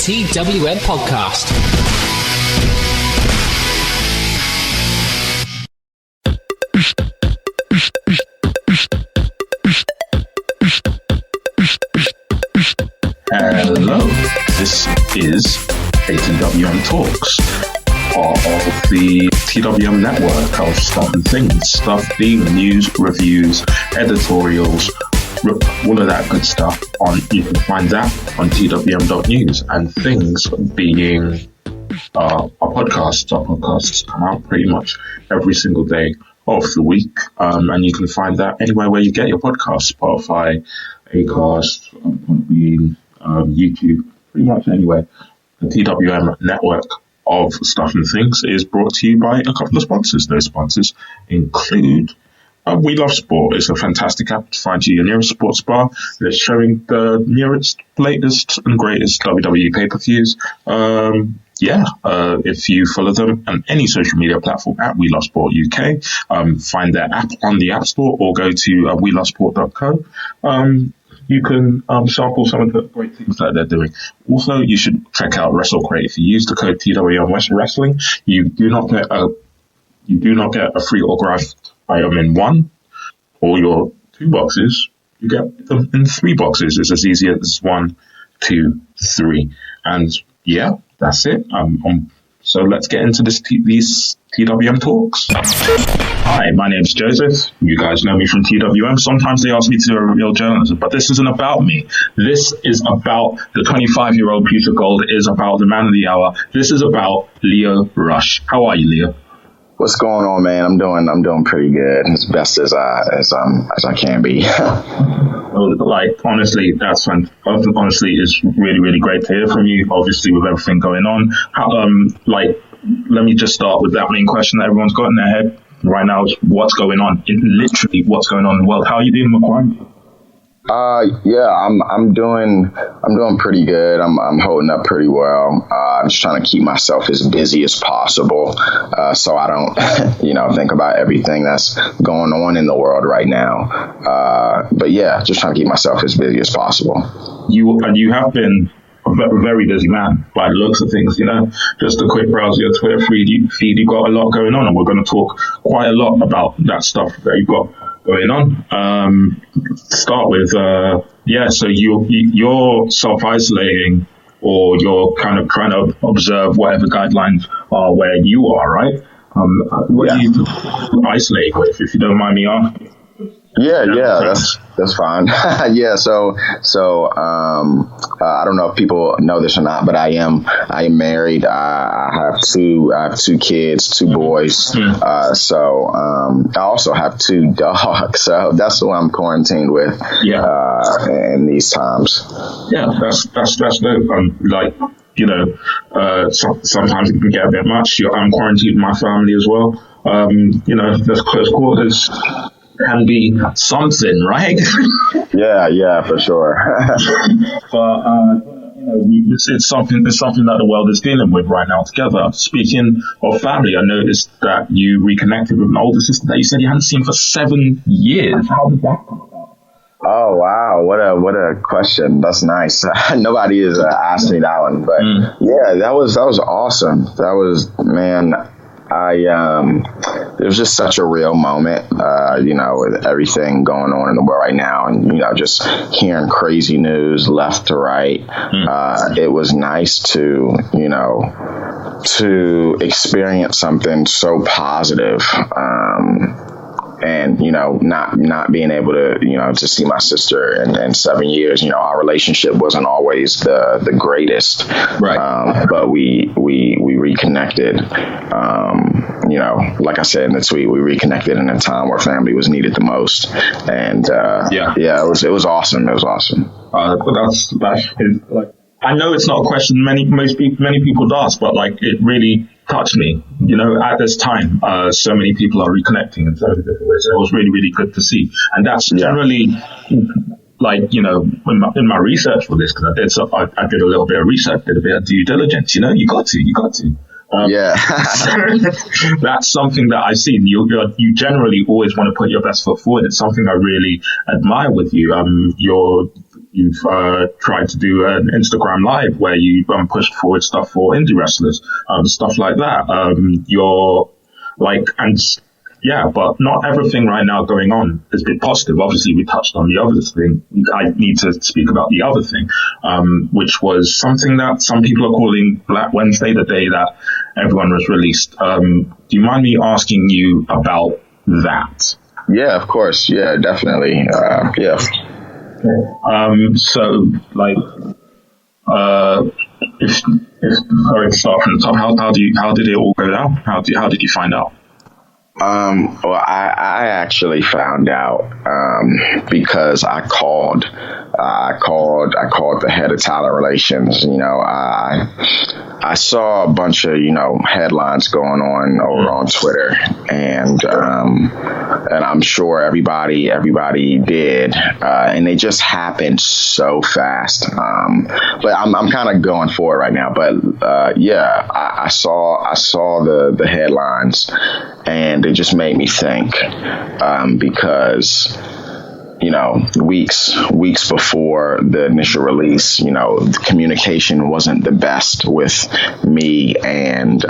TWM podcast. Hello, this is TWM Talks, part of the TWM network of stuff and things, stuff being news, reviews, editorials, all of that good stuff. You can find that on twm.news, and things being our podcasts. Our podcasts come out pretty much every single day of the week, and you can find that anywhere where you get your podcasts: Spotify, Acast, Podbean, YouTube, pretty much anywhere. The TWM network of stuff and things is brought to you by a couple of sponsors. Those sponsors include We Love Sport. It's a fantastic app to find you your nearest sports bar. It's showing the newest, latest, and greatest WWE pay-per-views. If you follow them on any social media platform at We Love Sport UK, find their app on the App Store or go to welovesport.co. You can sample some of the great things that they're doing. Also, you should check out WrestleCrate. If you use the code TWM Wrestling, you do not get a free autographed item in one or your 2 boxes. You get them in 3 boxes. It's as easy as 1, 2, 3. And yeah, that's it. So let's get into these TWM talks. Hi, my name's Joseph. You guys know me from TWM. Sometimes they ask me to do a real journalism, but this isn't about me. This is about the 25-year-old Peter Gold. It is about the man of the hour. This is about Lio Rush. How are you, Lio? What's going on, man? I'm doing pretty good, as best as I can be. Honestly, that's fun. Honestly, it's really, really great to hear from you. Obviously, with everything going on, let me just start with that main question that everyone's got in their head right now: is what's going on? Literally, what's going on in the world? How are you doing, McQuarrie? I'm doing pretty good. I'm holding up pretty well. I'm just trying to keep myself as busy as possible, so I don't, think about everything that's going on in the world right now. But yeah, just trying to keep myself as busy as possible. You have been a very busy man by the looks of things, just a quick browse your Twitter feed. You've got a lot going on, and we're going to talk quite a lot about that stuff that you've got going on. Start with, so you're self-isolating, or you're kind of trying to observe whatever guidelines are where you are, right? What are you isolating with, if you don't mind me asking? Yeah, that's fine. So I don't know if people know this or not, but I am married. I have two kids, 2 boys. I also have 2 dogs. So that's who I'm quarantined with. In these times. Yeah, that's dope. Sometimes it can get a bit much. I'm quarantined with my family as well. There's close quarters. Can be something, right? yeah, for sure. But it's something that the world is dealing with right now together. Speaking of family, I noticed that you reconnected with an older sister that you said you hadn't seen for 7 years. How did that come about? Oh wow, what a question. That's nice. Nobody has asked me that one, but yeah, that was awesome. That was, man. It was just such a real moment, with everything going on in the world right now, and, just hearing crazy news left to right. It was nice to experience something so positive. And, not being able to see my sister in 7 years. Our relationship wasn't always the greatest, right? But we reconnected. Like I said in the tweet, we reconnected in a time where family was needed the most. And it was awesome. It was awesome. I know it's not a question many people ask, but it really touched me. At this time, so many people are reconnecting in so many different ways. It was really, really good to see. And that's generally, in my research for this, because I did a little bit of research, did a bit of due diligence. You got to. That's something that I've seen. You generally always want to put your best foot forward. It's something I really admire with you. You've tried to do an Instagram live where you pushed forward stuff for indie wrestlers, stuff like that. You're like, and yeah, but not everything right now going on has been positive. Obviously, we touched on the other thing. I need to speak about the other thing, which was something that some people are calling Black Wednesday, the day that everyone was released. Do you mind me asking you about that? Yeah, of course. Yeah, definitely. Yeah. So, like, if sorry to start from the top, how did it all go down? How did you find out? Well, I actually found out because I called the head of talent relations. You know, I saw a bunch of, you know, headlines going on over on Twitter, and I'm sure everybody did, and they just happened so fast. But I'm kind of going for it right now. But yeah, I saw the headlines, and it just made me think, because, you know, weeks before the initial release, you know, the communication wasn't the best with me and,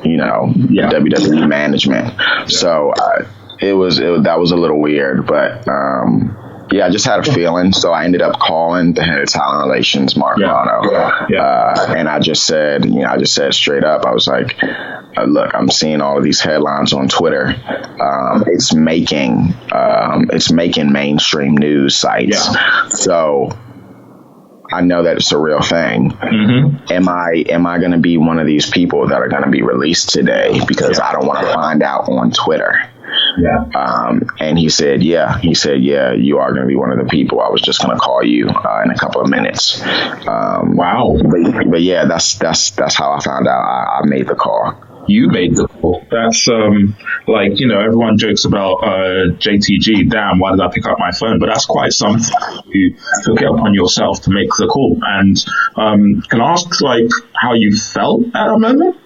WWE management. Yeah. So that was a little weird, but yeah, I just had a feeling. So I ended up calling the head of talent relations, Mark Milano. And I just said straight up, I was like, look, I'm seeing all of these headlines on Twitter. It's making mainstream news sites. Yeah. So I know that it's a real thing. Mm-hmm. Am I going to be one of these people that are going to be released today because I don't want to find out on Twitter? Yeah. And he said, you are going to be one of the people. I was just going to call you in a couple of minutes. Wow. But yeah, that's how I found out. I made the call. You made the call. That's like, you know, everyone jokes about JTG. Damn, why did I pick up my phone? But that's quite something. You took it upon yourself to make the call. And can I ask, like, how you felt at a moment?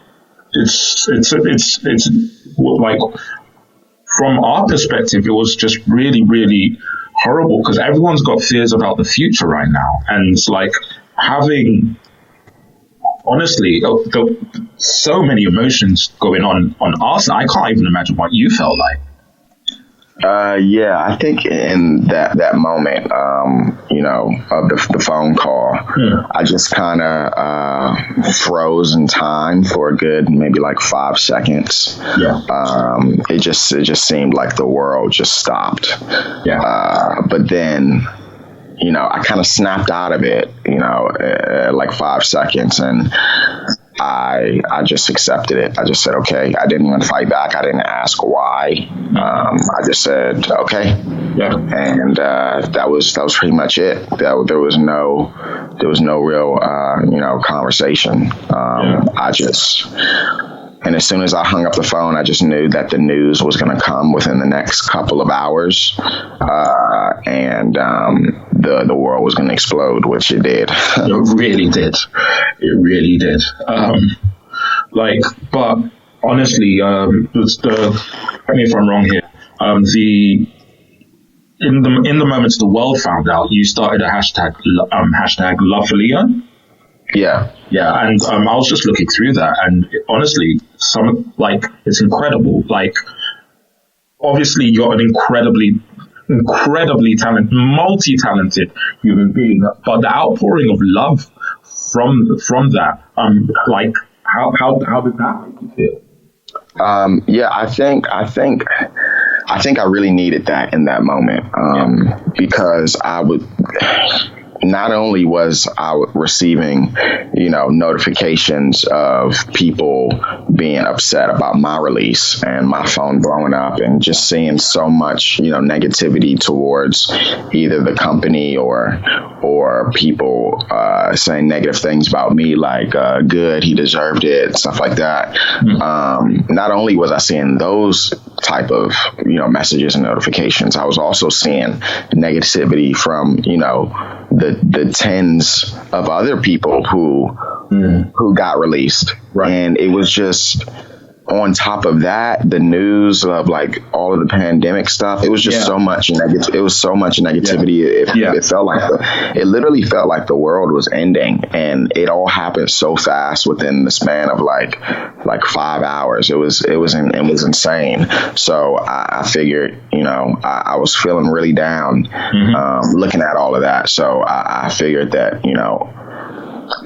It's like, from our perspective, it was just really, really horrible because everyone's got fears about the future right now. And it's like having, honestly, so many emotions going on our side. I can't even imagine what you felt like. Yeah, I think in that moment, you know, of the phone call, I just kind of froze in time for a good maybe like 5 seconds. Yeah. It just seemed like the world just stopped. Yeah. But then, you know, I kind of snapped out of it, you know, like 5 seconds, and I just accepted it. I just said, okay. I didn't even fight back. I didn't ask why. I just said, okay. Yeah. And that was pretty much it. There was no real conversation. And as soon as I hung up the phone, I just knew that the news was going to come within the next couple of hours, and the world was going to explode, which it did. It really did. It really did. But honestly, correct me if I'm wrong here. In the moments the world found out, you started a hashtag Love for Lio. Yeah, and I was just looking through that, and honestly, it's incredible. Like, obviously, you're an incredibly talented, multi-talented human being, but the outpouring of love from that, like, how did that make you feel? Yeah, I think I really needed that in that moment, because not only was I receiving, you know, notifications of people being upset about my release and my phone blowing up, and just seeing so much, you know, negativity towards either the company or people saying negative things about me, like good, he deserved it, stuff like that. Not only was I seeing those type of, you know, messages and notifications, I was also seeing negativity from, you know, the tens of other people who got released. Right. And it was just on top of that, the news of like all of the pandemic stuff, it was just so much negative. It was so much negativity. It felt like it literally felt like the world was ending, and it all happened so fast within the span of like 5 hours. It was insane. So I figured, I was feeling really down, looking at all of that. So I figured that,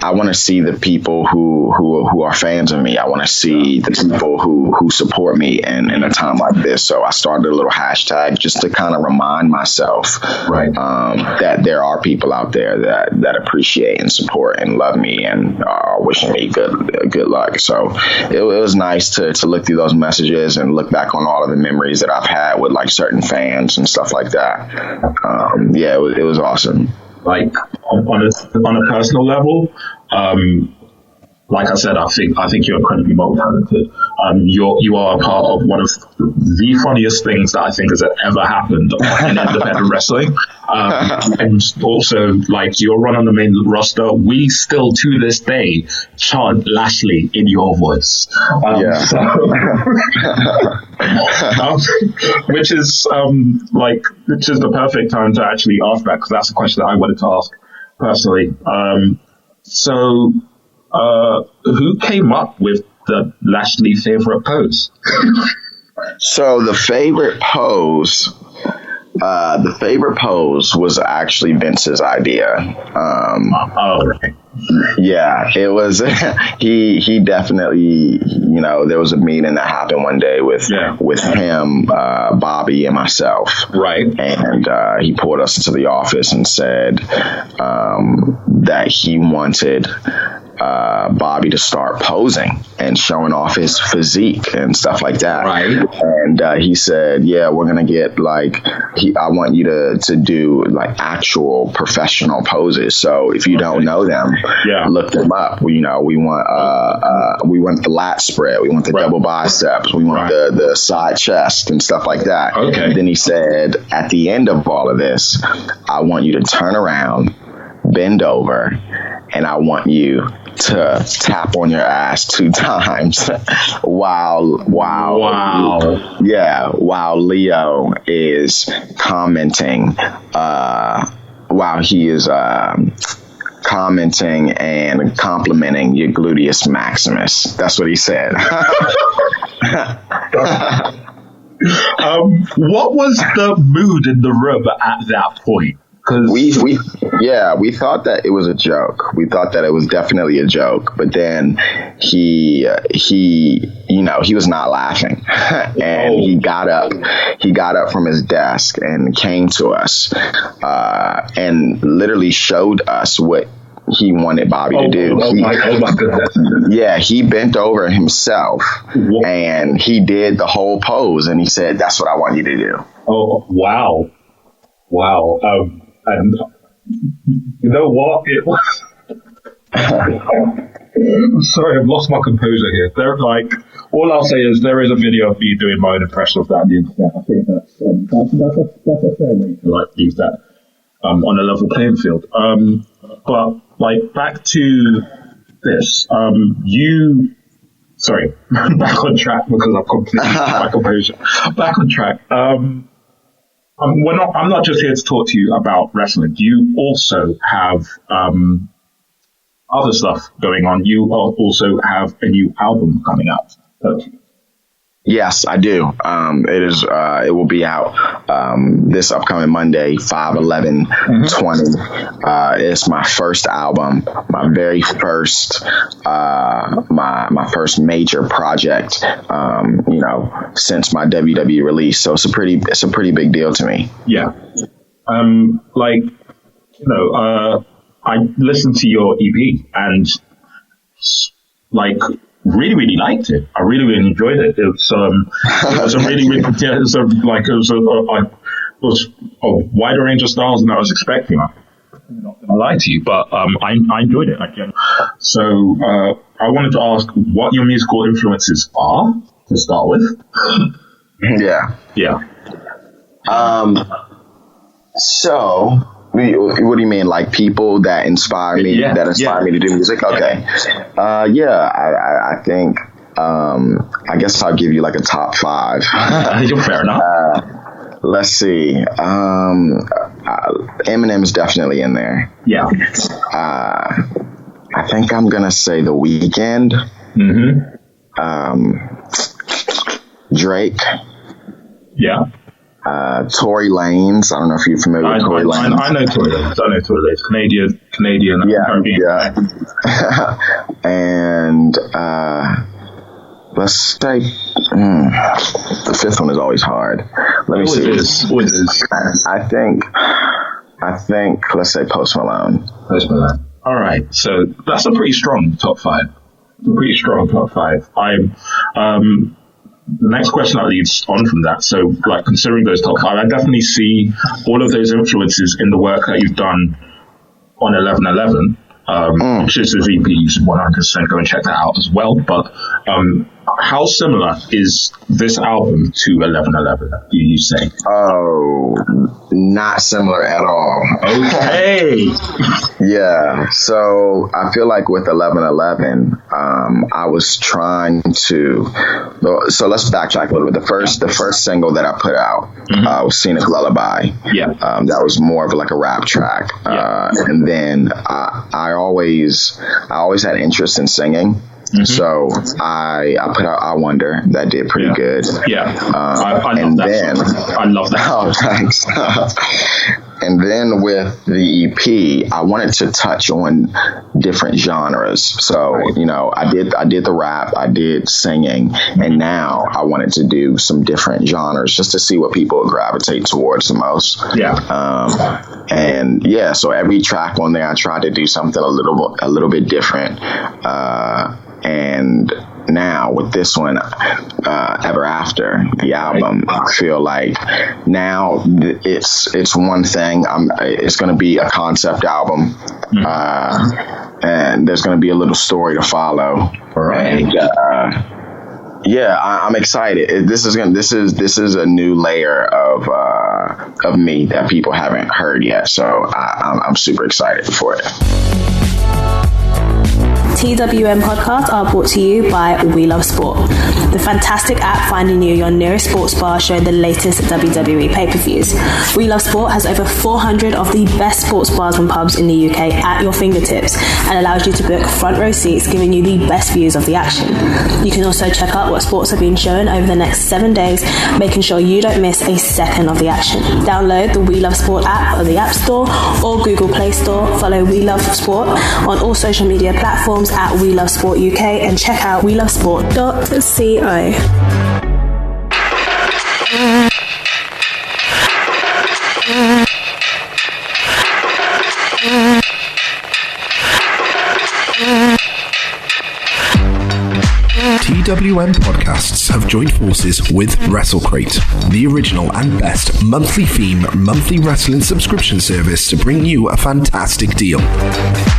I want to see the people who are fans of me. I want to see the people who support me in a time like this. So I started a little hashtag just to kind of remind myself that there are people out there that appreciate and support and love me and are wishing me good luck. So it was nice to look through those messages and look back on all of the memories that I've had with like certain fans and stuff like that. It was awesome. Like on a personal level, like I said, I think you're incredibly multi-talented. You are a part of one of the funniest things that I think has ever happened in independent wrestling. And also, like, your run on the main roster, we still to this day chant Lashley in your voice. Which is the perfect time to actually ask that, because that's a question that I wanted to ask personally. Who came up with the Lashley favorite pose? So the favorite pose was actually Vince's idea. Right. Yeah, it was. He definitely, there was a meeting that happened one day with him, Bobby, and myself. Right. And he pulled us into the office and said that he wanted Bobby to start posing and showing off his physique and stuff like that. Right. And he said, we're going to get I want you to do like actual professional poses. So if you don't know them, look them up. We want the lat spread. We want the double biceps. We want the side chest and stuff like that. Okay. Then he said, at the end of all of this, I want you to turn around, bend over, and I want you to tap on your ass 2 times while Lio is commenting, while he is commenting and complimenting your gluteus maximus. That's what he said. What was the mood in the room at that point? Cause we thought that it was a joke. We thought that it was definitely a joke, but then he was not laughing, and he got up from his desk and came to us, and literally showed us what he wanted Bobby to do. Oh my goodness. Yeah, he bent over himself and he did the whole pose, and he said, "That's what I want you to do." Oh, wow. And you know what? It was. Sorry, I've lost my composure here. All I'll say is there is a video of me doing my own impression of that on the internet. I think that's a fair way to use that on a level playing field. But back to this. Sorry, back on track because I've completely lost my composure. Back on track. I'm not just here to talk to you about wrestling. You also have other stuff going on. You also have a new album coming out. Yes, I do. It will be out this upcoming Monday, 5/11/20. It's my first album, my very first, my first major project, since my WWE release. So it's a pretty big deal to me. Yeah. I listened to your EP and really, really liked it. I really, really enjoyed it. It was a wider range of styles than I was expecting. I'm not going to lie to you, but I enjoyed it. So I wanted to ask what your musical influences are to start with. Yeah. So, what do you mean? Like people that inspire me, me to do music? Okay. I think I guess I'll give you like a top 5. You're fair enough. Let's see. Eminem is definitely in there. Yeah. I think I'm gonna say The Weeknd. Drake. Yeah. Tory Lanez. I don't know if you're familiar with Tory Lanez. I know Tory Lanez. Canadian. Yeah. Caribbean. Yeah. And let's say the 5th one is always hard. Let me see. What is? I think let's say Post Malone. All right. So that's a pretty strong top 5. The next question that leads on from that. So, like, considering those top 5, I definitely see all of those influences in the work that you've done on 1111. Which is his EP. You should 100% go and check that out as well. But how similar is this album to 1111, do you say? Oh, not similar at all. Okay. Yeah. So I feel like with 1111, I was trying to. So let's backtrack a little bit. The first single that I put out was "Scenic Lullaby." Yeah. That was more of like a rap track. And then I always had interest in singing. So I put out I Wonder. That did pretty good. Yeah. I love that song. I love that. Oh, thanks. And then with the EP, I wanted to touch on different genres. So, you know, I did the rap, I did singing, and now I wanted to do some different genres just to see what people would gravitate towards the most. Yeah. And yeah, so every track on there, I tried to do something a little bit different. And now with this one, Ever After, the album, I feel like now it's one thing. It's going to be a concept album, and there's going to be a little story to follow. Right. And, yeah, I'm excited. This is a new layer of me that people haven't heard yet. So I'm super excited for it. TWM podcasts are brought to you by We Love Sport, the fantastic app finding you your nearest sports bar showing the latest WWE pay-per-views. We Love Sport has over 400 of the best sports bars and pubs in the UK at your fingertips and allows you to book front row seats, giving you the best views of the action. You can also check out what sports are being shown over the next 7 days, making sure you don't miss a second of the action. Download the We Love Sport app on the App Store or Google Play Store. Follow We Love Sport on all social media platforms at We Love Sport UK and check out welovesport.co. TWM podcasts have joined forces with WrestleCrate, the original and best monthly theme, monthly wrestling subscription service to bring you a fantastic deal.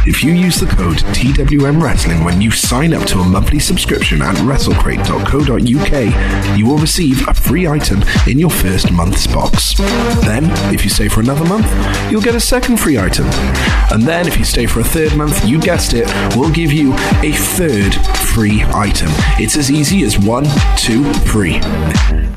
If you use the code TWM Wrestling when you sign up to a monthly subscription at WrestleCrate.co.uk, you will receive a free item in your first month's box. Then, if you stay for another month, you'll get a second free item. And then, if you stay for a third month, you guessed it, we'll give you a third free item. It's as easy as 1, 2, 3.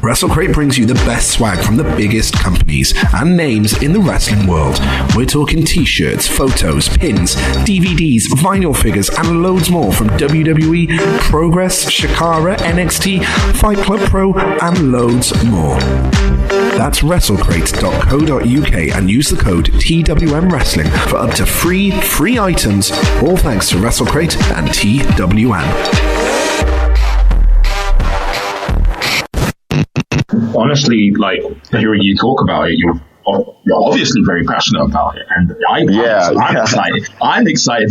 WrestleCrate brings you the best swag from the biggest companies and names in the wrestling world. We're talking t-shirts, photos, pins, DVDs, vinyl figures, and loads more from WWE, Progress, Shakara, NXT, Fight Club Pro, and loads more. That's WrestleCrate.co.uk and use the code TWM Wrestling for up to free items, all thanks to WrestleCrate and TWM. Honestly, like, hearing you talk about it, you're obviously very passionate about it, and I'm excited. I'm excited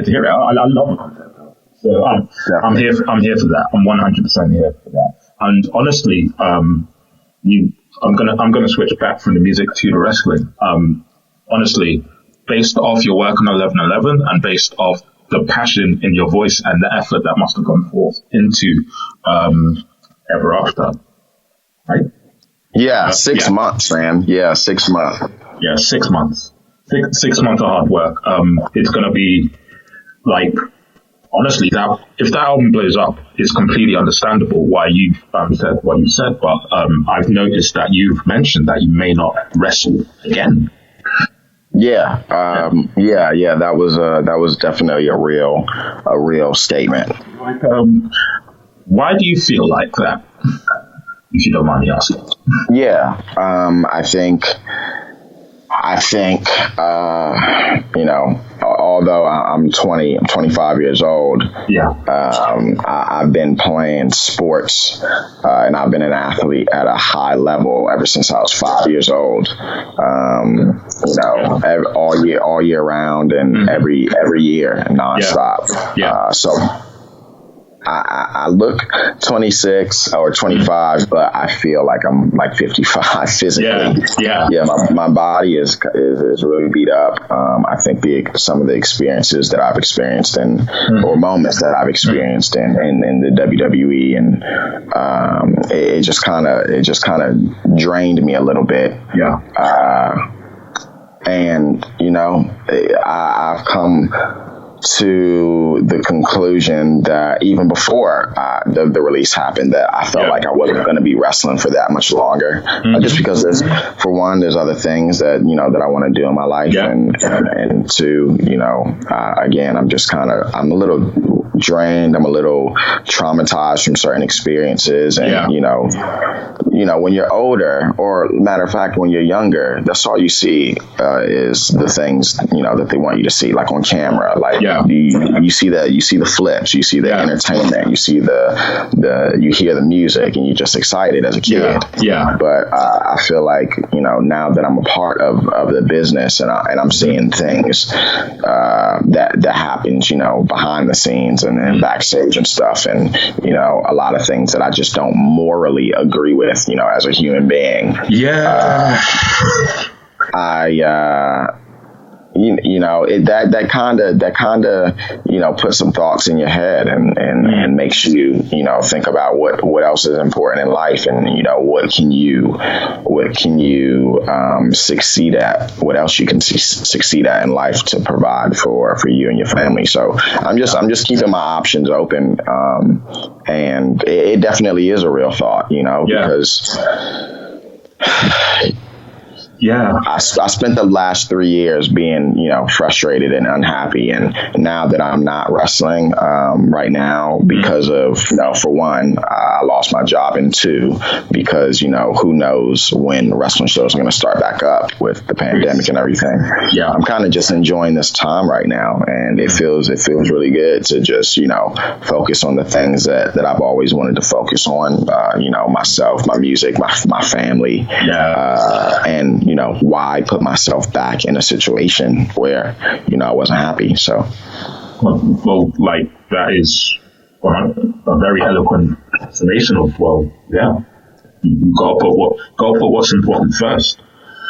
to hear it. I love it. So I'm here for that. I'm 100% here for that. And honestly, I'm gonna switch back from the music to the wrestling. Honestly, based off your work on 1111 and based off the passion in your voice and the effort that must have gone forth into Ever After. Right? Yeah, 6 months, man. Yeah, 6 months. Yeah, 6 months. 6 months of hard work. It's going to be like honestly, that if that album blows up, it's completely understandable why you said what you said. But I've noticed that you've mentioned that you may not wrestle again. Yeah. That was definitely a real statement. Like, why do you feel like that? If you don't mind me asking. Yeah. I think, although I'm 25 years old, I've been playing sports, and I've been an athlete at a high level ever since I was 5 years old. All year round and every year nonstop. So I look 26 or 25, but I feel like I'm like 55 physically. My body is really beat up. I think some of the experiences that I've experienced or moments that I've experienced in the WWE, and it just kind of drained me a little bit. And I've come to the conclusion that even before the release happened, that I felt like I wasn't going to be wrestling for that much longer, just because there's other things that that I want to do in my life, and two, again, I'm a little drained, I'm a little traumatized from certain experiences, and when you're older, or matter of fact, when you're younger, that's all you see is the things that they want you to see, like on camera, like. You see the flips, you see the entertainment, you see you hear the music, and you're just excited as a kid. But I feel like now that I'm a part of the business, and I'm seeing things that happens behind the scenes and backstage and stuff, and a lot of things that I just don't morally agree with as a human being. That kind of puts some thoughts in your head and makes you think about what else is important in life, and what can you succeed at, what else you can succeed at in life to provide for you and your family. So I'm just keeping my options open, and it definitely is a real thought, because I spent the last 3 years being, frustrated and unhappy. And now that I'm not wrestling right now because of, for one, I lost my job, and two, because, who knows when wrestling shows are going to start back up with the pandemic and everything. I'm kind of just enjoying this time right now. And it feels really good to just, focus on the things that I've always wanted to focus on, myself, my music, my family, and, why put myself back in a situation where, I wasn't happy. So, well, like that is a very eloquent explanation of, you gotta put what's important first.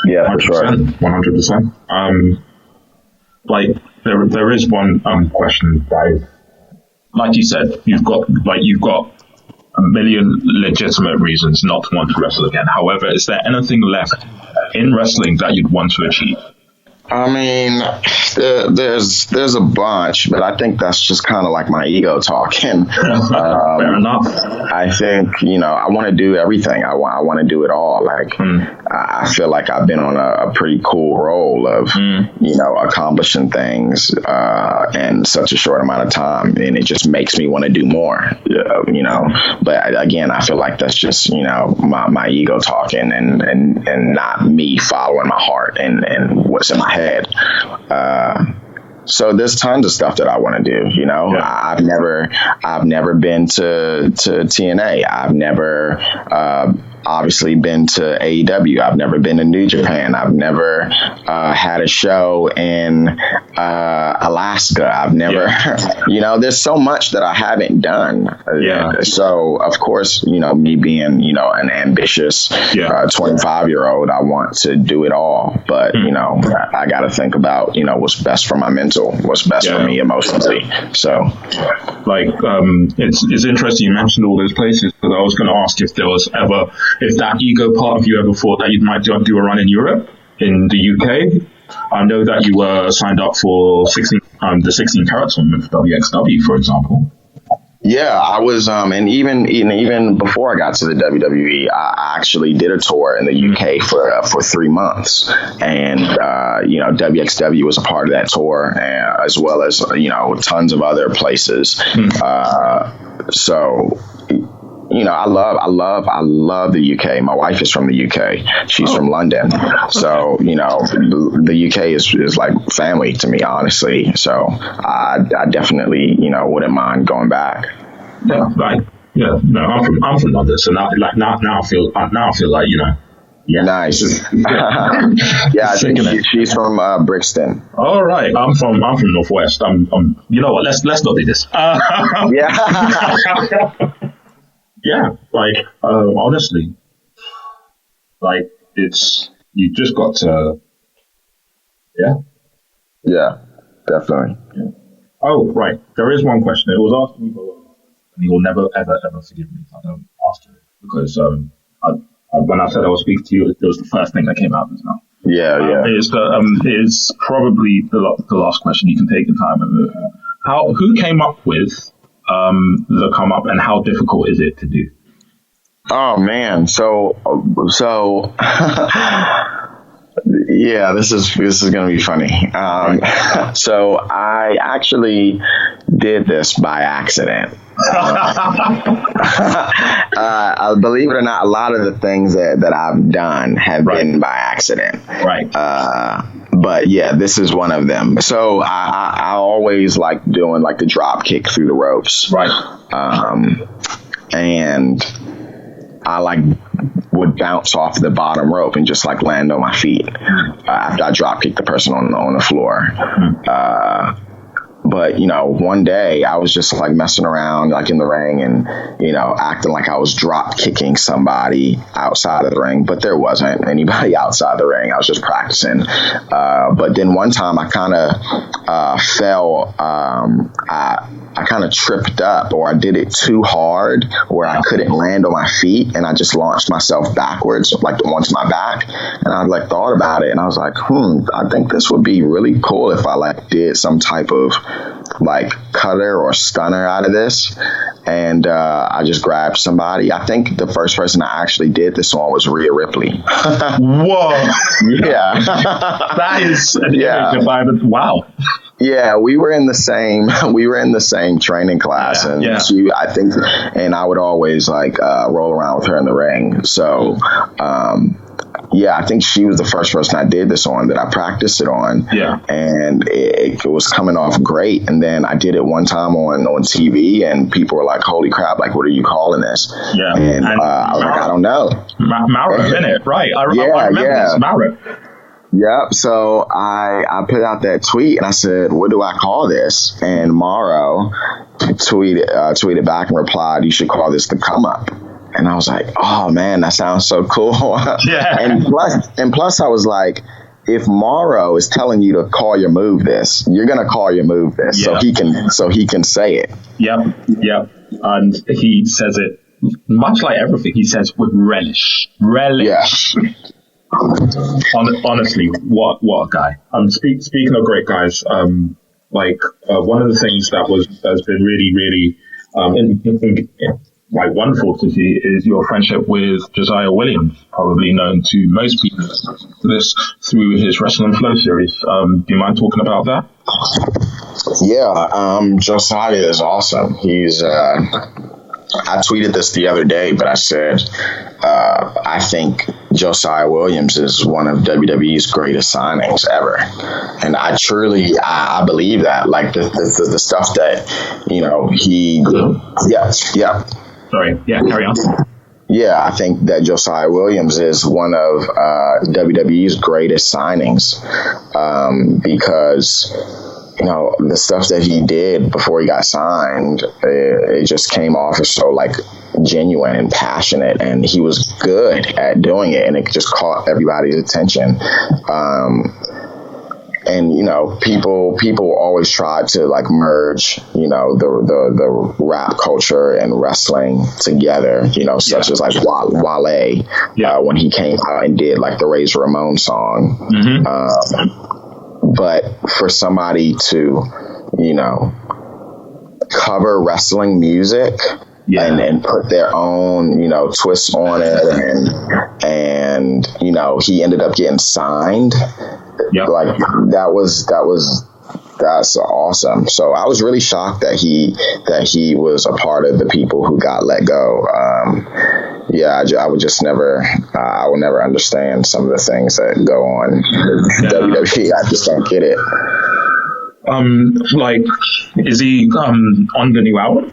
Yeah, for sure. 100%. Like there is one question that is, like you said, you've got a million legitimate reasons not to want to wrestle again. However, is there anything left in wrestling that you'd want to achieve? I mean, there's a bunch, but I think that's just kind of like my ego talking. Fair enough. I think, I want to do everything. I want to do it all. Like, I feel like I've been on a pretty cool roll of, accomplishing things in such a short amount of time. And it just makes me want to do more, But again, I feel like that's just, my ego talking and not me following my heart and what's in my head. So there's tons of stuff that I want to do. I've never been to TNA. I've never obviously been to AEW. I've never been to New Japan. I've never had a show in Alaska. I've never, there's so much that I haven't done. So of course, me being, an ambitious 25-year-old, I want to do it all. But, I got to think about, what's best for my mental, what's best for me emotionally. So like, it's interesting you mentioned all those places, because I was going to ask if that ego part of you ever thought that you might do a run in Europe, in the UK, I know that you were signed up for the 16 karat tournament for WXW, for example. Yeah, I was, and even before I got to the WWE, I actually did a tour in the UK for 3 months, and WXW was a part of that tour, as well as tons of other places. So. I love the UK. My wife is from the UK. She's from London. So, the UK is like family to me, honestly. So I definitely, wouldn't mind going back. Yeah, no, I'm from London. So now I feel like, yeah. Nice. Yeah, I think she's from Brixton. All right. I'm from Northwest. You know what? Let's not do this. Yeah. Yeah, honestly, you just got to, Yeah, definitely. Yeah. Oh, right. There is one question. It was asked me, and you will never, ever, ever forgive me if I don't ask you it, because when I said I was speaking to you, it was the first thing that came out of his mouth. Yeah. It's probably the last question. You can take your time. Who came up with the come up, and how difficult is it to do? Oh man, so yeah, this is gonna be funny. So I actually did this by accident. Believe it or not, a lot of the things that I've done have been by accident. Right. But yeah, this is one of them. So I always like doing like the drop kick through the ropes. Right. And I would bounce off the bottom rope and just land on my feet after I drop kick the person on the floor. But, one day I was just messing around in the ring and, acting like I was drop kicking somebody outside of the ring, but there wasn't anybody outside the ring. I was just practicing. But then one time I kind of fell. I kind of tripped up, or I did it too hard where I couldn't land on my feet, and I just launched myself backwards, onto my back. And I thought about it, and I was like, I think this would be really cool if I did some type of cutter or stunner out of this. And I just grabbed somebody. I think the first person I actually did this on was Rhea Ripley. Whoa. Yeah. That is an image of wow. Yeah, we were in the same training class, and she, I think, and I would always roll around with her in the ring. So, I think she was the first person I did this on, that I practiced it on. Yeah. And it was coming off great. And then I did it one time on TV, and people were like, holy crap, what are you calling this? Yeah. And I was like, I don't know. Mara, innit? Right. I remember this, Mara. Yep. So I put out that tweet and I said, what do I call this? And Morrow tweeted back and replied, you should call this the come up. And I was like, oh man, that sounds so cool. Yeah. And plus I was like, if Morrow is telling you to call your move this, you're going to call your move this. Yeah. So he can say it. Yep. And he says it much like everything. He says with relish. Yeah. Honestly, what a guy. Speaking of great guys, one of the things that has been really, really wonderful to see is your friendship with Josiah Williams, probably known to most people this through his Wrestling Flow series. Do you mind talking about that? Yeah, Josiah is awesome. He's I tweeted this the other day, but I said I think Josiah Williams is one of WWE's greatest signings ever, and I truly I believe that. The stuff that he Sorry, carry on. Yeah, I think that Josiah Williams is one of WWE's greatest signings because the stuff that he did before he got signed, it just came off as so genuine and passionate, and he was good at doing it, and it just caught everybody's attention. And people always try to merge the rap culture and wrestling together, such as Wale when he came out and did the Razor Ramon song. Mm-hmm. But for somebody to, cover wrestling music and put their own, twist on it, and he ended up getting signed. Yep. Like that's awesome. So I was really shocked that he was a part of the people who got let go. I would just never, I will never understand some of the things that go on in WWE. I just don't get it. Is he on the new album?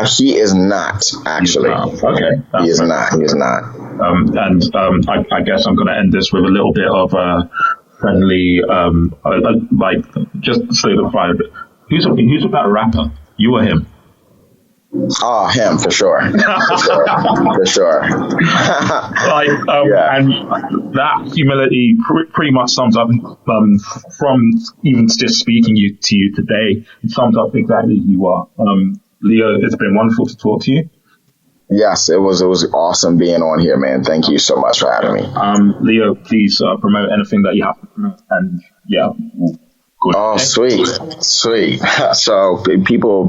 He is not, actually. Okay. He is not. I guess I'm going to end this with a little bit of friendly, just to say the fire. Who's a better rapper? You or him? Oh, him, for sure. For sure. And that humility pretty much sums up, from even just speaking to you today, it sums up exactly who you are. Lio, it's been wonderful to talk to you. Yes, it was awesome being on here, man. Thank you so much for having me. Lio, please promote anything that you have to promote. And we'll go. Oh, sweet. So people,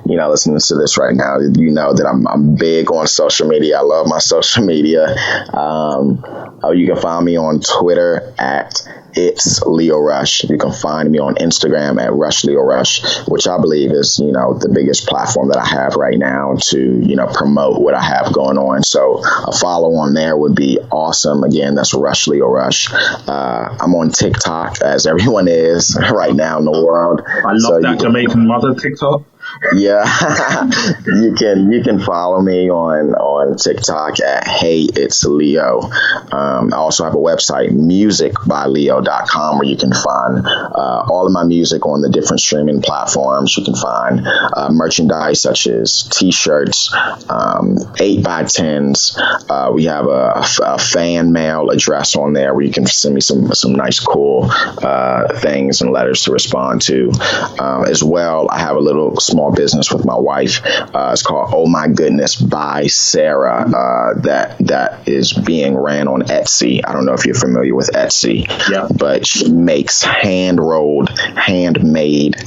listening to this right now, that I'm big on social media. I love my social media. You can find me on Twitter at It's Lio Rush. You can find me on Instagram at Lio Rush, which I believe is, the biggest platform that I have right now to, promote what I have going on. So a follow on there would be awesome. Again, that's Lio Rush. I'm on TikTok, as everyone is right now in the world. I love that Jamaican mother TikTok. Yeah, you can follow me on TikTok at Hey It's Lio. I also have a website, musicbylio.com, where you can find all of my music on the different streaming platforms. You can find merchandise such as T-shirts, 8x10s. We have a fan mail address on there where you can send me some nice cool things and letters to respond to. As well, I have a little small business with my wife. It's called Oh My Goodness by Sarah. That is being ran on Etsy. I don't know if you're familiar with Etsy, but she makes handmade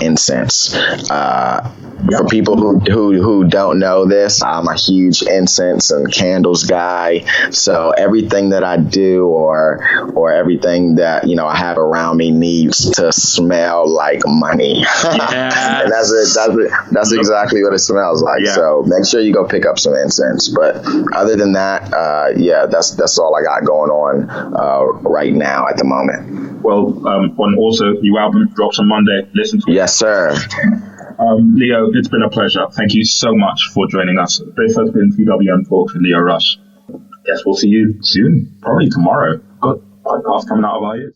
incense. For people who don't know this, I'm a huge incense and candles guy. So everything that I do or everything that I have around me needs to smell like money. Yes. And that's exactly what it smells like. Yeah. So make sure you go pick up some incense. But other than that, that's all I got going on right now at the moment. Well, and also your album drops on Monday. Listen to it. Yes, sir. Lio, it's been a pleasure. Thank you so much for joining us. This has been TWM Talks with Lio Rush. Guess we'll see you soon, probably tomorrow. Got podcast coming out of our ears.